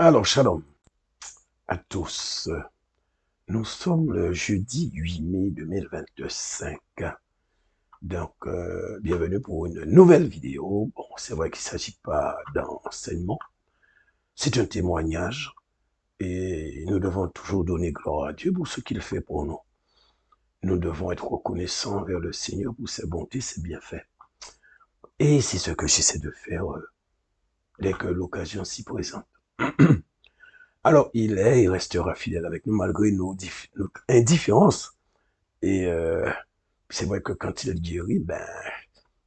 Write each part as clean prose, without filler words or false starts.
Alors, shalom à tous. Nous sommes le jeudi 8 mai 2025. Donc, bienvenue pour une nouvelle vidéo. Bon, c'est vrai qu'il ne s'agit pas d'enseignement, c'est un témoignage et nous devons toujours donner gloire à Dieu pour ce qu'il fait pour nous. Nous devons être reconnaissants envers le Seigneur pour ses bontés, ses bienfaits. Et c'est ce que j'essaie de faire dès que l'occasion s'y présente. Alors, il restera fidèle avec nous malgré notre indifférence. Et c'est vrai que quand il guérit, ben,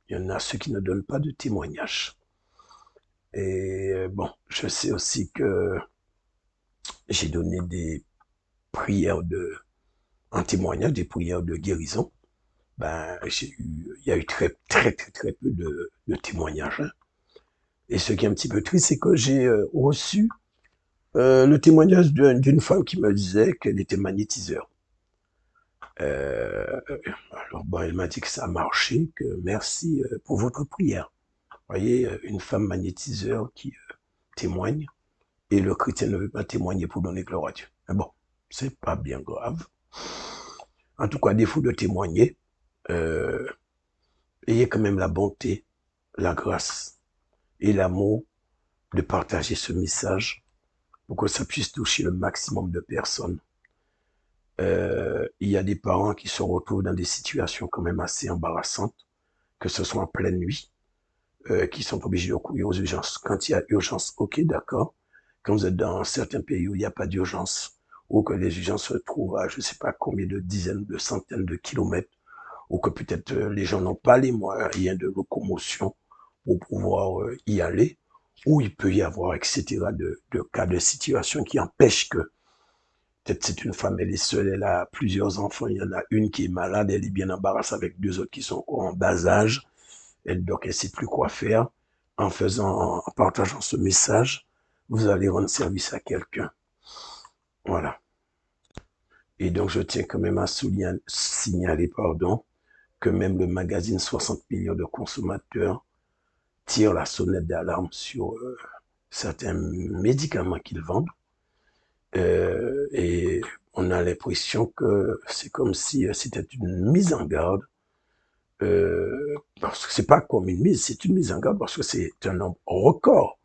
il y en a ceux qui ne donnent pas de témoignage. Et bon, je sais aussi que j'ai donné des prières en témoignage, des prières de guérison. Ben, il y a eu très peu de témoignages. Hein. Et ce qui est un petit peu triste, c'est que j'ai reçu le témoignage d'une femme qui me disait qu'elle était magnétiseur. Euh, alors, bon, elle m'a dit que ça a marché, que merci pour votre prière. Vous voyez, une femme magnétiseur qui témoigne, et le chrétien ne veut pas témoigner pour donner gloire à Dieu. Mais bon, c'est pas bien grave. En tout cas, à défaut de témoigner, euh, ayez quand même la bonté, la grâce et l'amour de partager ce message pour que ça puisse toucher le maximum de personnes. Il y a des parents qui se retrouvent dans des situations quand même assez embarrassantes, que ce soit en pleine nuit, qui sont obligés de courir aux urgences. Quand il y a urgence, ok, d'accord. Quand vous êtes dans certains pays où il n'y a pas d'urgence, ou que les urgences se trouvent à je ne sais pas combien de dizaines, de centaines de kilomètres, ou que peut-être les gens n'ont pas les moyens de locomotion pour pouvoir y aller, ou il peut y avoir, etc., de cas de situation qui empêchent que peut-être c'est une femme, elle est seule, elle a plusieurs enfants, il y en a une qui est malade, elle est bien embarrassée avec deux autres qui sont encore en bas âge, donc elle ne sait plus quoi faire. En partageant ce message, vous allez rendre service à quelqu'un. Voilà. Et donc, je tiens quand même à signaler, que même le magazine 60 millions de consommateurs tire la sonnette d'alarme sur certains médicaments qu'ils vendent. Et on a l'impression que c'est comme si c'était une mise en garde. Parce que c'est pas comme une mise, c'est une mise en garde parce que c'est un nombre record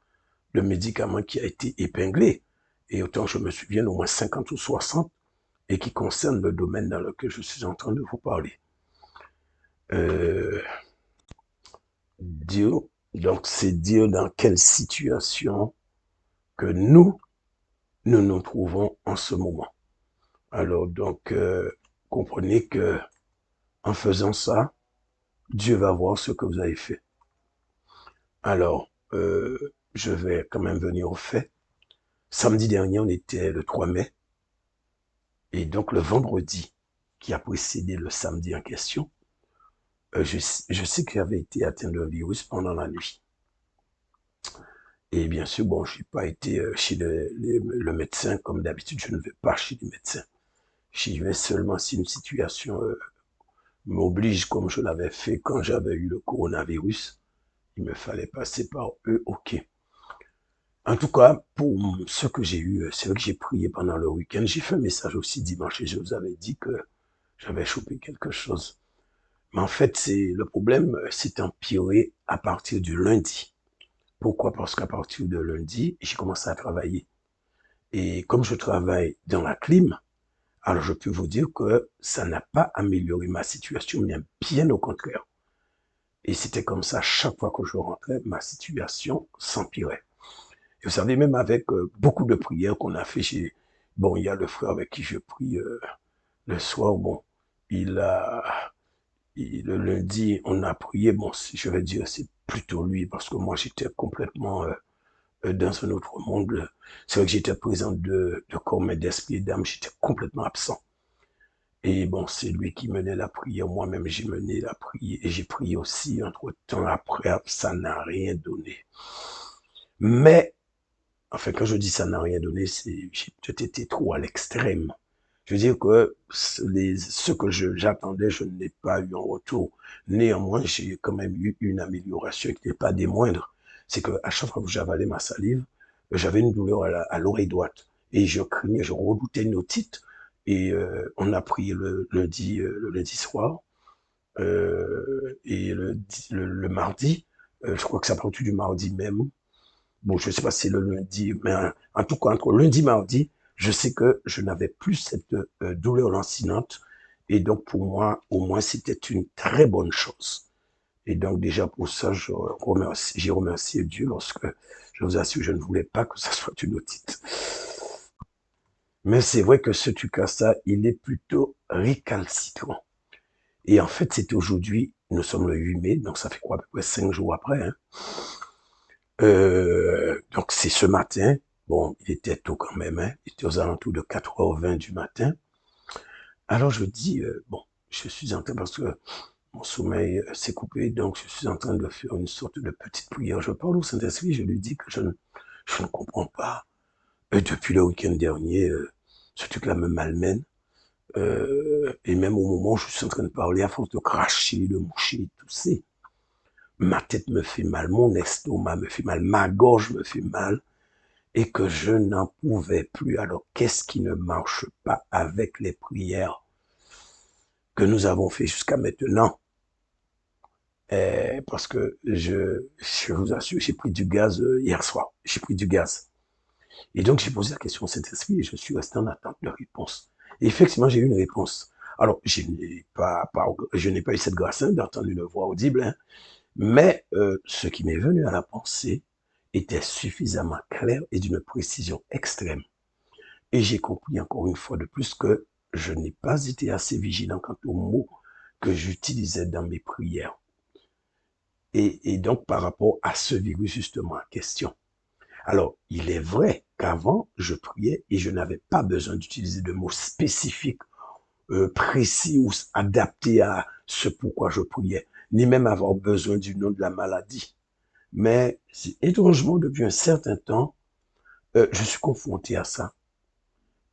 de médicaments qui a été épinglé. Et autant je me souviens, au moins 50 ou 60, et qui concernent le domaine dans lequel je suis en train de vous parler. Euh, dire, donc, c'est dire dans quelle situation que nous nous trouvons en ce moment. Alors, donc, comprenez que en faisant ça, Dieu va voir ce que vous avez fait. Alors, je vais quand même venir au fait. Samedi dernier, on était le 3 mai, et donc le vendredi qui a précédé le samedi en question, je sais que j'avais été atteint d'un virus pendant la nuit. Et bien sûr, bon, je n'ai pas été chez le médecin comme d'habitude, je ne vais pas chez le médecin. J'y vais seulement si une situation m'oblige, comme je l'avais fait quand j'avais eu le coronavirus. Il me fallait passer par eux, ok. En tout cas, pour ce que j'ai eu, c'est vrai que j'ai prié pendant le week-end. J'ai fait un message aussi dimanche et je vous avais dit que j'avais chopé quelque chose. Mais en fait, c'est le problème s'est empiré à partir du lundi. Pourquoi? Parce qu'à partir de lundi, j'ai commencé à travailler. Et comme je travaille dans la clim, alors je peux vous dire que ça n'a pas amélioré ma situation, mais bien au contraire. Et c'était comme ça, chaque fois que je rentrais, ma situation s'empirait. Et vous savez, même avec beaucoup de prières qu'on a fait chez... Bon, il y a le frère avec qui je prie le soir, bon, il a... le lundi, on a prié, bon, je vais dire, c'est plutôt lui, parce que moi, j'étais complètement dans un autre monde. C'est vrai que j'étais présent de corps, mais d'esprit et d'âme, j'étais complètement absent. Et bon, c'est lui qui menait la prière. Moi-même, j'ai mené la prière et j'ai prié aussi. Entre temps, après, ça n'a rien donné. Mais, enfin, quand je dis ça n'a rien donné, c'est j'ai peut-être été trop à l'extrême. Je veux dire que ce que j'attendais, je ne l'ai pas eu en retour. Néanmoins, j'ai quand même eu une amélioration qui n'est pas des moindres. C'est que à chaque fois que j'avalais ma salive, j'avais une douleur à l'oreille droite. Et je craignais, je redoutais une otite. Et on a pris le lundi soir. Et le mardi, je crois que ça partit du mardi même. Bon, je sais pas si c'est le lundi, mais en tout cas, entre lundi et mardi, je sais que je n'avais plus cette douleur lancinante. Et donc, pour moi, au moins, c'était une très bonne chose. Et donc, déjà, pour ça, j'ai remercié Dieu lorsque, je vous assure, je ne voulais pas que ça soit une otite. Mais c'est vrai que ce Tucasa, il est plutôt récalcitrant. Et en fait, c'est aujourd'hui, nous sommes le 8 mai, donc ça fait quoi, à peu près 5 jours après. Hein. Donc c'est ce matin, bon, il était tôt quand même, hein, il était aux alentours de 4h20 du matin. Alors je dis, bon, je suis en train, parce que mon sommeil s'est coupé, donc je suis en train de faire une sorte de petite prière. Je parle au Saint-Esprit, je lui dis que je ne comprends pas. Depuis le week-end dernier, ce truc-là me malmène. Et même au moment où je suis en train de parler, à force de cracher, de moucher, de tousser, ma tête me fait mal, mon estomac me fait mal, ma gorge me fait mal, et que je n'en pouvais plus. Alors, qu'est-ce qui ne marche pas avec les prières que nous avons fait jusqu'à maintenant? Parce que je vous assure, j'ai pris du gaz hier soir. J'ai pris du gaz. Et donc, j'ai posé la question au Saint-Esprit et je suis resté en attente de réponse. Et effectivement, j'ai eu une réponse. Alors, je n'ai pas eu cette grâce d'entendre une voix audible, hein, mais ce qui m'est venu à la pensée était suffisamment clair et d'une précision extrême. Et j'ai compris encore une fois de plus que je n'ai pas été assez vigilant quant aux mots que j'utilisais dans mes prières. Et donc, par rapport à ce virus justement en question. Alors, il est vrai qu'avant, je priais et je n'avais pas besoin d'utiliser de mots spécifiques, précis ou adaptés à ce pourquoi je priais, ni même avoir besoin du nom de la maladie. Mais étrangement, depuis un certain temps, je suis confronté à ça.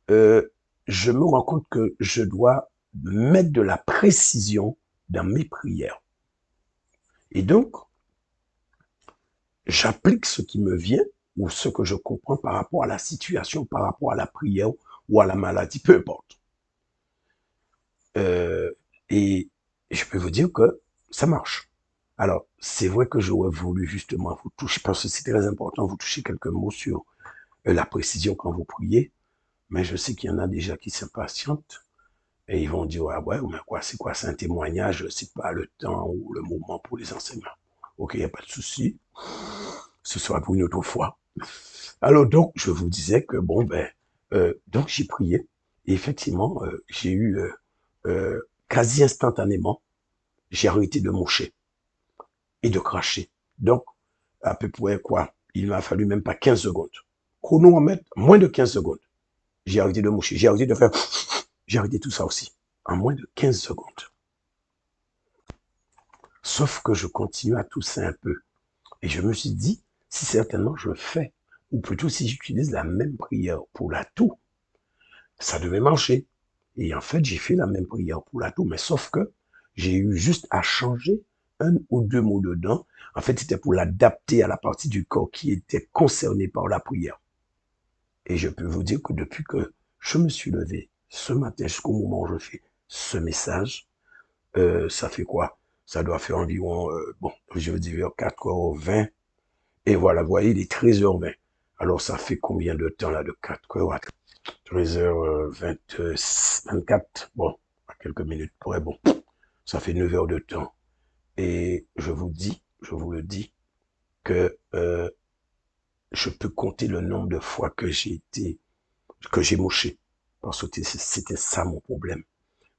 Je me rends compte que je dois mettre de la précision dans mes prières. Et donc, j'applique ce qui me vient ou ce que je comprends par rapport à la situation, par rapport à la prière ou à la maladie, peu importe. Euh, et je peux vous dire que ça marche. Alors, c'est vrai que j'aurais voulu justement vous toucher, parce que c'est très important, vous toucher quelques mots sur la précision quand vous priez, mais je sais qu'il y en a déjà qui s'impatientent et ils vont dire, ah ouais, mais quoi, c'est un témoignage, c'est pas le temps ou le moment pour les enseignements. Ok, il n'y a pas de souci, ce sera pour une autre fois. Alors donc, je vous disais que bon, donc j'ai prié et effectivement, j'ai eu quasi instantanément, j'ai arrêté de moucher et de cracher. Donc, à peu près quoi, il m'a fallu même pas 15 secondes. Chronomètre, moins de 15 secondes. J'ai arrêté de moucher, j'ai arrêté de faire, j'ai arrêté tout ça aussi, en moins de 15 secondes. Sauf que je continue à tousser un peu. Et je me suis dit, si certainement je fais, ou plutôt si j'utilise la même prière pour la toux, ça devait marcher. Et en fait, j'ai fait la même prière pour la toux, mais sauf que j'ai eu juste à changer un ou deux mots dedans. En fait, c'était pour l'adapter à la partie du corps qui était concernée par la prière. Et je peux vous dire que depuis que je me suis levé ce matin jusqu'au moment où je fais ce message, ça fait quoi? Ça doit faire environ, bon, je veux dire 4h20. Et voilà, vous voyez, il est 13h20. Alors, ça fait combien de temps là de 4h à 13h24? Bon, à quelques minutes près, bon, ça fait 9 heures de temps. Et je vous le dis, que je peux compter le nombre de fois que j'ai mouché. Parce que c'était ça mon problème.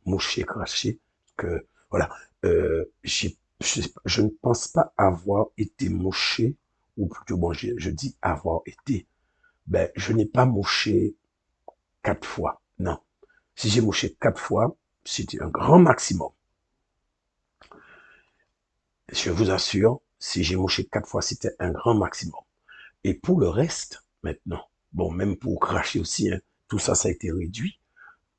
Moucher, cracher, que, voilà. Je ne pense pas avoir été mouché, ou plutôt, bon, je dis avoir été. Ben, je n'ai pas mouché 4 fois. Non. Si j'ai mouché 4 fois, c'était un grand maximum. Je vous assure, si j'ai mouché 4 fois, c'était un grand maximum. Et pour le reste, maintenant, bon, même pour cracher aussi, hein, tout ça, ça a été réduit.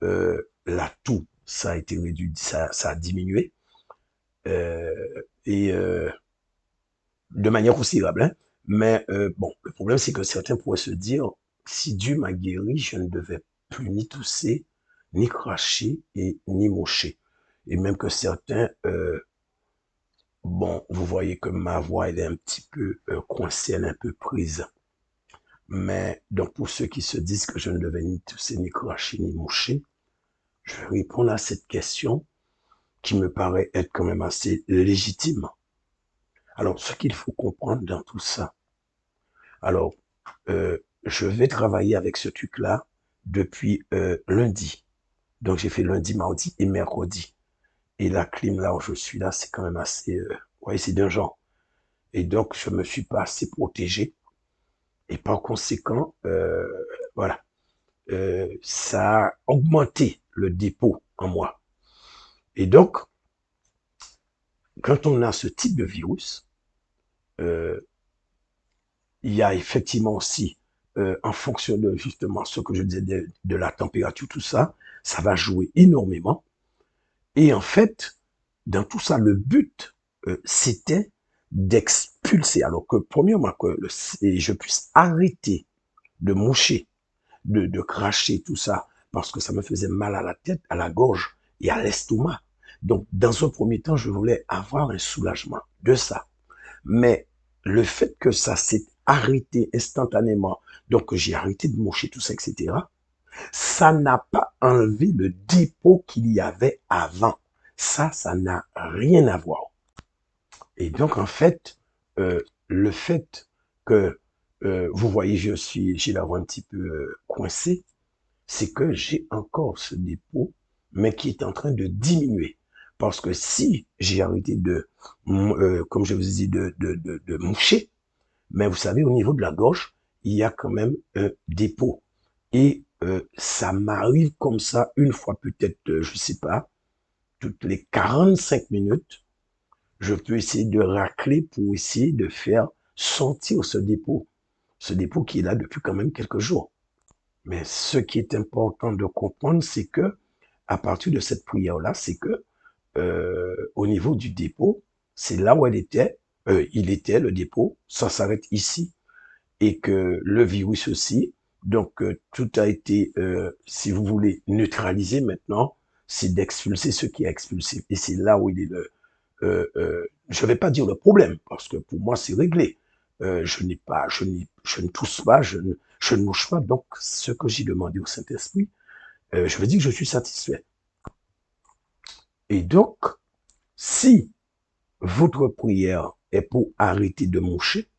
La toux, ça a été réduit, ça a diminué. Et de manière considérable, hein. Mais bon, le problème, c'est que certains pourraient se dire, si Dieu m'a guéri, je ne devais plus ni tousser, ni cracher et ni moucher. Et même que certains, bon, vous voyez que ma voix, elle est un petit peu coincée, elle est un peu prise. Mais donc pour ceux qui se disent que je ne devais ni tousser, ni cracher, ni moucher, je vais répondre à cette question qui me paraît être quand même assez légitime. Alors, ce qu'il faut comprendre dans tout ça, alors, je vais travailler avec ce truc-là depuis lundi. Donc, j'ai fait lundi, mardi et mercredi. Et la clim là où je suis là, c'est quand même assez, ouais, c'est d'un genre. Et donc, je me suis pas assez protégé. Et par conséquent, voilà, ça a augmenté le dépôt en moi. Et donc, quand on a ce type de virus, euh, il y a effectivement aussi, en fonction de justement ce que je disais de la température, tout ça, ça va jouer énormément. Et en fait, dans tout ça, le but, c'était d'expulser. Alors que, premièrement, que je puisse arrêter de moucher, de cracher, tout ça, parce que ça me faisait mal à la tête, à la gorge et à l'estomac. Donc, dans un premier temps, je voulais avoir un soulagement de ça. Mais le fait que ça s'est arrêté instantanément, donc j'ai arrêté de moucher tout ça, etc., ça n'a pas enlevé le dépôt qu'il y avait avant. Ça n'a rien à voir. Et donc, en fait, le fait que, vous voyez, j'ai la voix un petit peu coincée, c'est que j'ai encore ce dépôt, mais qui est en train de diminuer. Parce que si j'ai arrêté comme je vous ai dit, de moucher, mais vous savez, au niveau de la gorge, il y a quand même un dépôt. Et ça m'arrive comme ça une fois peut-être, je sais pas, toutes les 45 minutes, je peux essayer de racler pour essayer de faire sortir ce dépôt. Ce dépôt qui est là depuis quand même quelques jours. Mais ce qui est important de comprendre, c'est que à partir de cette prière-là, c'est que au niveau du dépôt, c'est là où il était le dépôt, ça s'arrête ici, et que le virus aussi, donc tout a été, si vous voulez, neutralisé maintenant, c'est d'expulser ce qui est expulsé, et c'est là où il est je vais pas dire le problème, parce que pour moi c'est réglé. Je ne tousse pas, je ne mouche pas. Donc, ce que j'ai demandé au Saint-Esprit, je veux dire que je suis satisfait. Et donc, si votre prière est pour arrêter de moucher,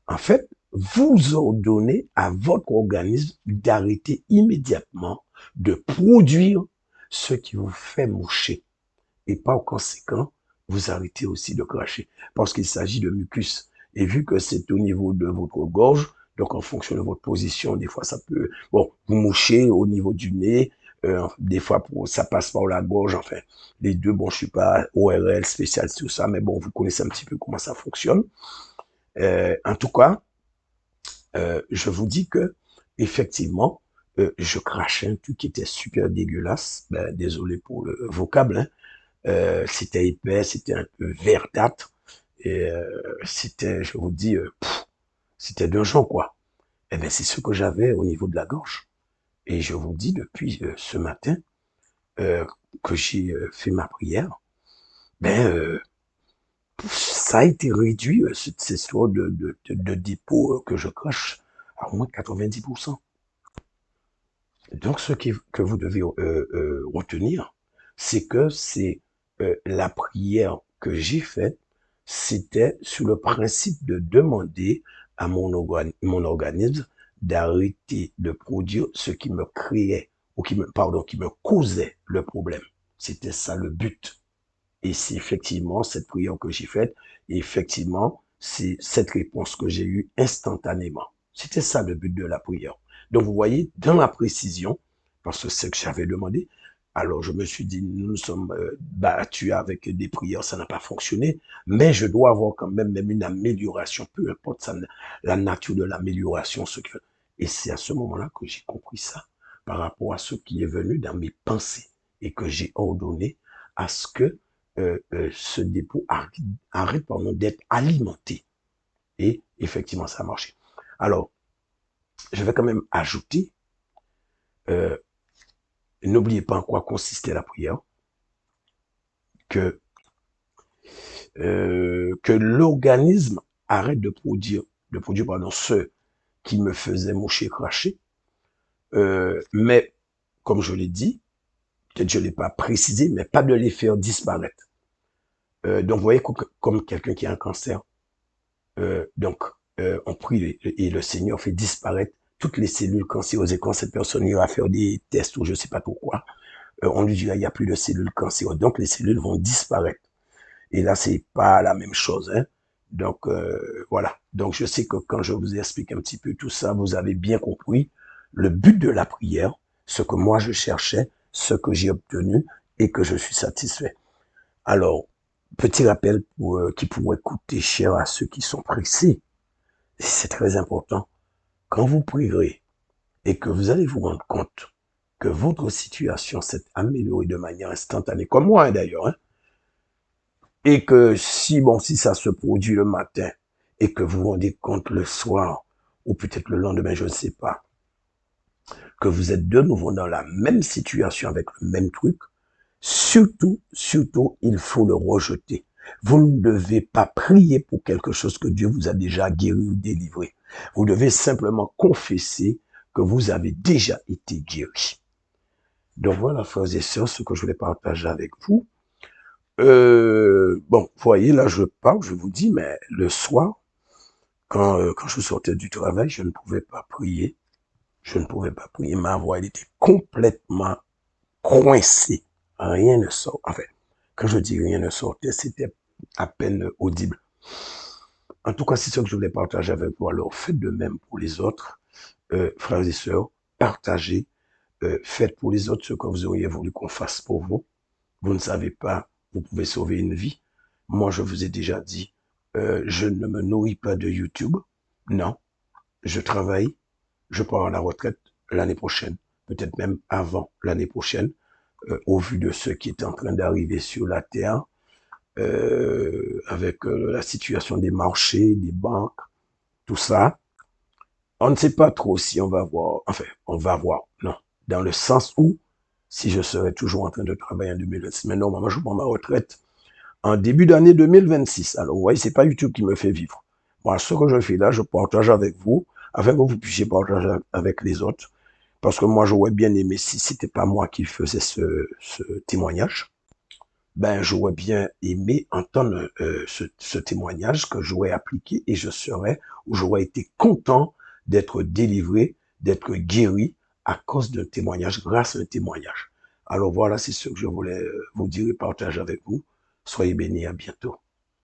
en fait, vous ordonnez à votre organisme d'arrêter immédiatement de produire ce qui vous fait moucher. Et par conséquent, vous arrêtez aussi de cracher parce qu'il s'agit de mucus. Et vu que c'est au niveau de votre gorge, donc en fonction de votre position, des fois ça peut, bon, vous mouchez au niveau du nez, des fois ça passe par la gorge, enfin, les deux, bon, je suis pas ORL spécialiste tout ça, mais bon, vous connaissez un petit peu comment ça fonctionne. En tout cas, je vous dis que effectivement, je crachais un truc qui était super dégueulasse. Ben, désolé pour le vocable, hein. C'était épais, c'était un peu verdâtre, et c'était, je vous dis, c'était d'un genre, quoi. Eh ben, c'est ce que j'avais au niveau de la gorge. Et je vous dis, depuis ce matin, euh, que j'ai fait ma prière, ben, ça a été réduit, cette histoire de dépôt que je crache, à au moins 90%. Donc, que vous devez retenir, c'est que c'est la prière que j'ai faite, c'était sur le principe de demander à mon organisme d'arrêter de produire ce qui me créait, ou qui me causait le problème. C'était ça le but. Et c'est effectivement cette prière que j'ai faite, et effectivement, c'est cette réponse que j'ai eue instantanément. C'était ça le but de la prière. Donc vous voyez, dans la précision, parce que c'est ce que j'avais demandé, alors je me suis dit, nous nous sommes battus avec des prières, ça n'a pas fonctionné, mais je dois avoir quand même une amélioration, peu importe ça, la nature de l'amélioration, ce que... Et c'est à ce moment-là que j'ai compris ça, par rapport à ce qui est venu dans mes pensées, et que j'ai ordonné à ce que ce dépôt arrête d'être alimenté. Et effectivement, ça a marché. Alors, je vais quand même ajouter, euh, n'oubliez pas en quoi consistait la prière, que, que l'organisme arrête de produire pardon, ce qui me faisait moucher, cracher. Mais, comme je l'ai dit, peut-être je ne l'ai pas précisé, mais pas de les faire disparaître. Donc, vous voyez, comme quelqu'un qui a un cancer, donc, on prie et le Seigneur fait disparaître toutes les cellules cancéreuses. Et quand cette personne ira faire des tests ou je ne sais pas pourquoi, on lui dira il n'y a plus de cellules cancéreuses. Donc, les cellules vont disparaître. Et là, c'est pas la même chose. Hein. Donc, voilà. Donc, je sais que quand je vous explique un petit peu tout ça, vous avez bien compris le but de la prière, ce que moi je cherchais, ce que j'ai obtenu et que je suis satisfait. Alors, petit rappel qui pourrait coûter cher à ceux qui sont pressés. C'est très important. Quand vous prierez et que vous allez vous rendre compte que votre situation s'est améliorée de manière instantanée, comme moi hein, d'ailleurs, hein, et que si ça se produit le matin et que vous vous rendez compte le soir ou peut-être le lendemain, je ne sais pas, que vous êtes de nouveau dans la même situation avec le même truc, surtout, il faut le rejeter. Vous ne devez pas prier pour quelque chose que Dieu vous a déjà guéri ou délivré. Vous devez simplement confesser que vous avez déjà été guéri. Donc voilà, frères et sœurs, ce que je voulais partager avec vous. Bon, vous voyez, là, je parle, je vous dis, mais le soir, quand je sortais du travail, je ne pouvais pas prier. Je ne pouvais pas prier. Ma voix, elle était complètement coincée. Rien ne sort. Enfin, quand je dis rien ne sortait, c'était à peine audible. En tout cas, c'est ce que je voulais partager avec vous. Alors, faites de même pour les autres, frères et sœurs. Partagez, faites pour les autres ce que vous auriez voulu qu'on fasse pour vous. Vous ne savez pas, vous pouvez sauver une vie. Moi, je vous ai déjà dit, je ne me nourris pas de YouTube. Non, je travaille, je pars à la retraite l'année prochaine, peut-être même avant l'année prochaine, au vu de ce qui est en train d'arriver sur la Terre, avec la situation des marchés, des banques, tout ça. On ne sait pas trop si on va voir, enfin, on va voir, non, dans le sens où, si je serai toujours en train de travailler en 2026, mais normalement, je prends ma retraite en début d'année 2026. Alors, vous voyez, c'est pas YouTube qui me fait vivre. Moi, ce que je fais là, je partage avec vous, afin que vous puissiez partager avec les autres. Parce que moi, j'aurais bien aimé, si c'était pas moi qui faisais ce témoignage, ben, j'aurais bien aimé entendre ce témoignage que j'aurais appliqué et je serais, ou j'aurais été content d'être délivré, d'être guéri à cause d'un témoignage, grâce à un témoignage. Alors voilà, c'est ce que je voulais vous dire et partager avec vous. Soyez bénis, à bientôt.